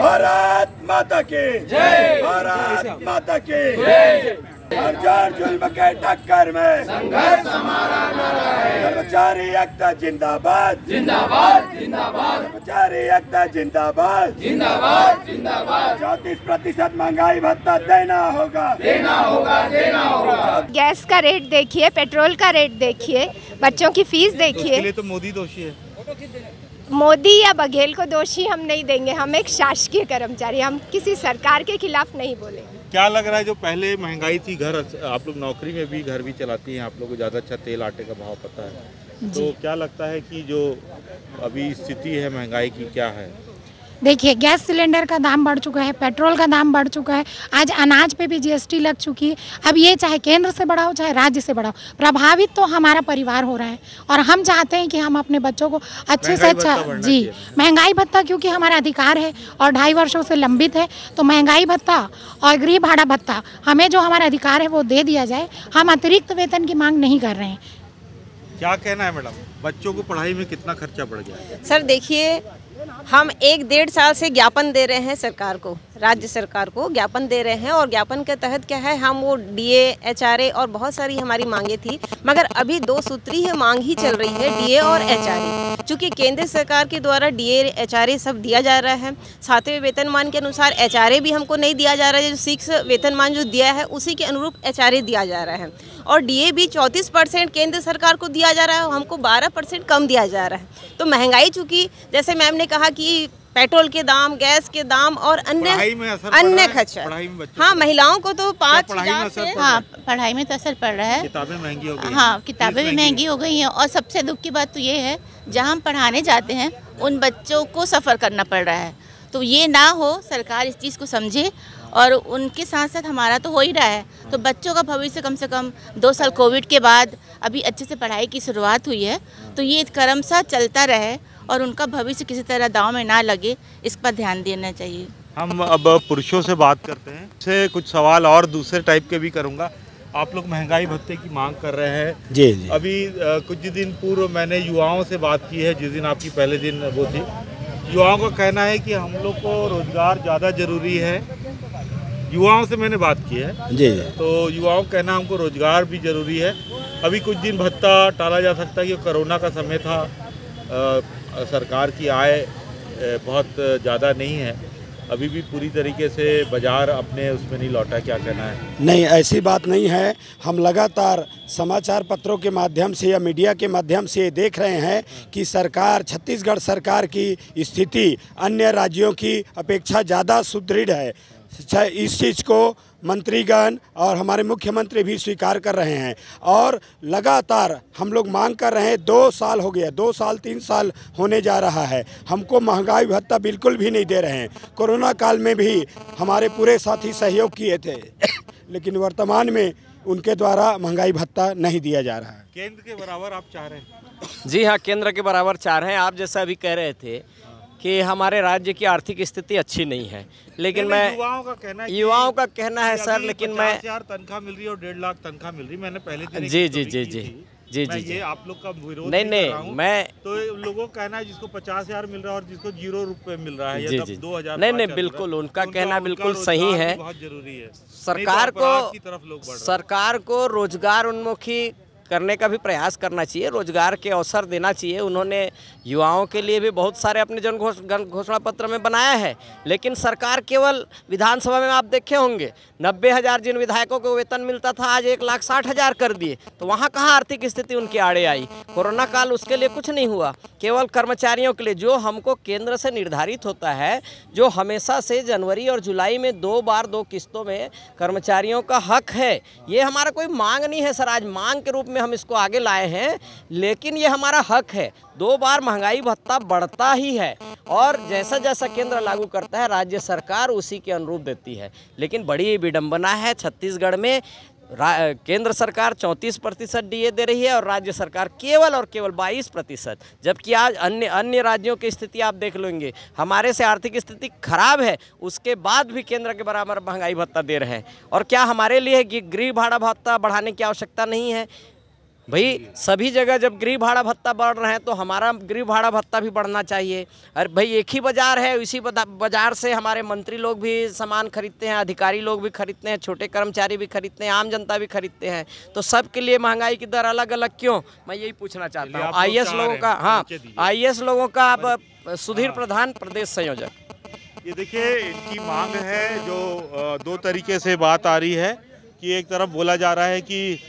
भारत माता की जय, भारत माता की जय। हर जोर जुल्म के टक्कर में संघर्ष हमारा नारा है। कर्मचारी एकता जिंदाबाद जिंदाबाद जिंदाबाद, कर्मचारी एकता जिंदाबाद जिंदाबाद जिंदाबाद। 34% महंगाई भत्ता देना होगा देना होगा देना होगा। गैस का रेट देखिए, पेट्रोल का रेट देखिए, बच्चों की फीस देखिए। इसके लिए तो मोदी दोषी है। मोदी या बघेल को दोषी हम नहीं देंगे। हम एक शासकीय कर्मचारी, हम किसी सरकार के खिलाफ नहीं बोलेंगे। क्या लग रहा है जो पहले महंगाई थी, घर आप लोग नौकरी में भी घर भी चलाती हैं, आप लोग को ज़्यादा अच्छा तेल आटे का भाव पता है, तो क्या लगता है कि जो अभी स्थिति है महंगाई की क्या है? देखिए, गैस सिलेंडर का दाम बढ़ चुका है, पेट्रोल का दाम बढ़ चुका है, आज अनाज पे भी जीएसटी लग चुकी है। अब ये चाहे केंद्र से बढ़ाओ चाहे राज्य से बढ़ाओ, प्रभावित तो हमारा परिवार हो रहा है। और हम चाहते हैं कि हम अपने बच्चों को अच्छे से अच्छा महंगाई भत्ता, क्योंकि हमारा अधिकार है और 2.5 वर्षों से लंबित है, तो महंगाई भत्ता और गृह भाड़ा भत्ता हमें जो हमारा अधिकार है वो दे दिया जाए। हम अतिरिक्त वेतन की मांग नहीं कर रहे हैं। क्या कहना है मैडम, बच्चों को पढ़ाई में कितना खर्चा बढ़ गया? सर देखिए, हम 1-1.5 साल से ज्ञापन दे रहे हैं सरकार को, राज्य सरकार को ज्ञापन दे रहे हैं। और ज्ञापन के तहत क्या है, हम वो डीए, एचआरए और बहुत सारी हमारी मांगे थी, मगर अभी 2 सूत्री ही मांग ही चल रही है, डीए और एचआरए। चूँकि केंद्र सरकार के द्वारा डीए एचआरए सब दिया जा रहा है, 7वें वेतनमान के अनुसार एचआरए भी हमको नहीं दिया जा रहा है। जो 6 वेतनमान जो दिया है उसी के अनुरूप एचआरए दिया जा रहा है। और डीए भी 34% केंद्र सरकार को दिया जा रहा है, हमको 12% कम दिया जा रहा है। तो महंगाई, चूँकि जैसे मैम ने कहा कि पेट्रोल के दाम, गैस के दाम और अन्य खर्चा, हाँ महिलाओं को तो 5,000 से हाँ पढ़ाई में तो असर पड़ रहा है। किताबें महंगी हो गई, हाँ किताबें भी महंगी हो गई हैं। और सबसे दुख की बात तो ये है, जहाँ हम पढ़ाने जाते हैं उन बच्चों को सफ़र करना पड़ रहा है। तो ये ना हो, सरकार इस चीज़ को समझे। और उनके साथ साथ हमारा तो हो ही रहा है, तो बच्चों का भविष्य कम से कम 2 साल कोविड के बाद अभी अच्छे से पढ़ाई की शुरुआत हुई है, तो ये क्रमशः चलता रहे और उनका भविष्य किसी तरह दांव में ना लगे, इस पर ध्यान देना चाहिए। हम अब पुरुषों से बात करते हैं, से कुछ सवाल और दूसरे टाइप के भी करूँगा। आप लोग महंगाई भत्ते की मांग कर रहे हैं जी जी। अभी कुछ दिन पूर्व मैंने युवाओं से बात की है, जिस दिन आपकी पहले दिन वो थी। युवाओं का कहना है कि हम लोग को रोजगार ज़्यादा जरूरी है। युवाओं से मैंने बात की है जी, तो युवाओं का कहना हमको रोजगार भी जरूरी है। अभी कुछ दिन भत्ता टाला जा सकता है कि कोरोना का समय था, सरकार की आय बहुत ज़्यादा नहीं है, अभी भी पूरी तरीके से बाजार अपने उसमें नहीं लौटा। क्या कहना है? नहीं, ऐसी बात नहीं है। हम लगातार समाचार पत्रों के माध्यम से या मीडिया के माध्यम से देख रहे हैं कि सरकार, छत्तीसगढ़ सरकार की स्थिति अन्य राज्यों की अपेक्षा ज़्यादा सुदृढ़ है। इस चीज़ को मंत्रीगण और हमारे मुख्यमंत्री भी स्वीकार कर रहे हैं और लगातार हम लोग मांग कर रहे हैं। 2 साल हो गया, 2 साल 3 साल होने जा रहा है, हमको महंगाई भत्ता बिल्कुल भी नहीं दे रहे हैं। कोरोना काल में भी हमारे पूरे साथी सहयोग किए थे लेकिन वर्तमान में उनके द्वारा महंगाई भत्ता नहीं दिया जा रहा है। केंद्र के बराबर आप चाह रहे हैं? जी हाँ, केंद्र के बराबर चाह रहे हैं। आप जैसा अभी कह रहे थे कि हमारे राज्य की आर्थिक स्थिति अच्छी नहीं है, लेकिन मैं युवाओं का कहना है सर, लेकिन मैं 50,000 तनख्वाह मिल रही है और 1.5 लाख तनख्वाह मिल रही है। मैंने पहले दिन जी, ये आप लोग का विरोध नहीं मैं तो लोगों का कहना है जिसको 50,000 मिल रहा है और जिसको 0 रुपए मिल रहा है, या 2000 नहीं बिल्कुल उनका कहना बिल्कुल सही है। बहुत जरूरी है सरकार को रोजगार उन्मुखी करने का भी प्रयास करना चाहिए, रोजगार के अवसर देना चाहिए। उन्होंने युवाओं के लिए भी बहुत सारे अपने जन घोषणा पत्र में बनाया है, लेकिन सरकार केवल विधानसभा में आप देखे होंगे 90,000 जिन विधायकों को वेतन मिलता था आज 1,60,000 कर दिए। तो वहाँ कहाँ आर्थिक स्थिति उनकी आड़े आई? कोरोना काल उसके लिए कुछ नहीं हुआ, केवल कर्मचारियों के लिए जो हमको केंद्र से निर्धारित होता है, जो हमेशा से जनवरी और जुलाई में 2 बार 2 किस्तों में कर्मचारियों का हक है। ये हमारा कोई मांग नहीं है सर, आज मांग के रूप में हम इसको आगे लाए हैं, लेकिन ये हमारा हक है। 2 बार महंगाई भत्ता बढ़ता ही है और जैसा जैसा केंद्र लागू करता है राज्य सरकार उसी के अनुरूप देती है। लेकिन बड़ी विडंबना है, छत्तीसगढ़ में केंद्र सरकार 34% डीए दे रही है और राज्य सरकार केवल और केवल 22%, जबकि आज अन्य राज्यों की स्थिति आप देख लेंगे। हमारे से आर्थिक स्थिति खराब है, उसके बाद भी केंद्र के बराबर महंगाई भत्ता दे रहे हैं। और क्या हमारे लिए गृह भाड़ा भत्ता बढ़ाने की आवश्यकता नहीं है? भाई सभी जगह जब गृह भाड़ा भत्ता बढ़ रहे हैं तो हमारा गृह भाड़ा भत्ता भी बढ़ना चाहिए। अरे भाई एक ही बाज़ार है, इसी बाज़ार से हमारे मंत्री लोग भी सामान खरीदते हैं, अधिकारी लोग भी खरीदते हैं, छोटे कर्मचारी भी खरीदते हैं, आम जनता भी खरीदते हैं। तो सबके लिए महंगाई की दर अलग अलग क्यों, मैं यही पूछना चाहता हूँ। IAS लोगों का, हाँ IAS लोगों का आप सुधीर प्रधान प्रदेश संयोजक। ये देखिए इनकी मांग है जो दो तरीके से बात आ रही है कि एक तरफ बोला जा रहा है कि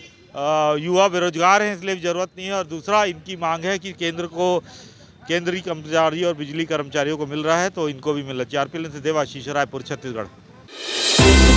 युवा बेरोजगार हैं इसलिए ज़रूरत नहीं है, और दूसरा इनकी मांग है कि केंद्रीय कर्मचारी और बिजली कर्मचारियों को मिल रहा है तो इनको भी मिल रहा है। RPLN से देवाशीष, रायपुर, छत्तीसगढ़।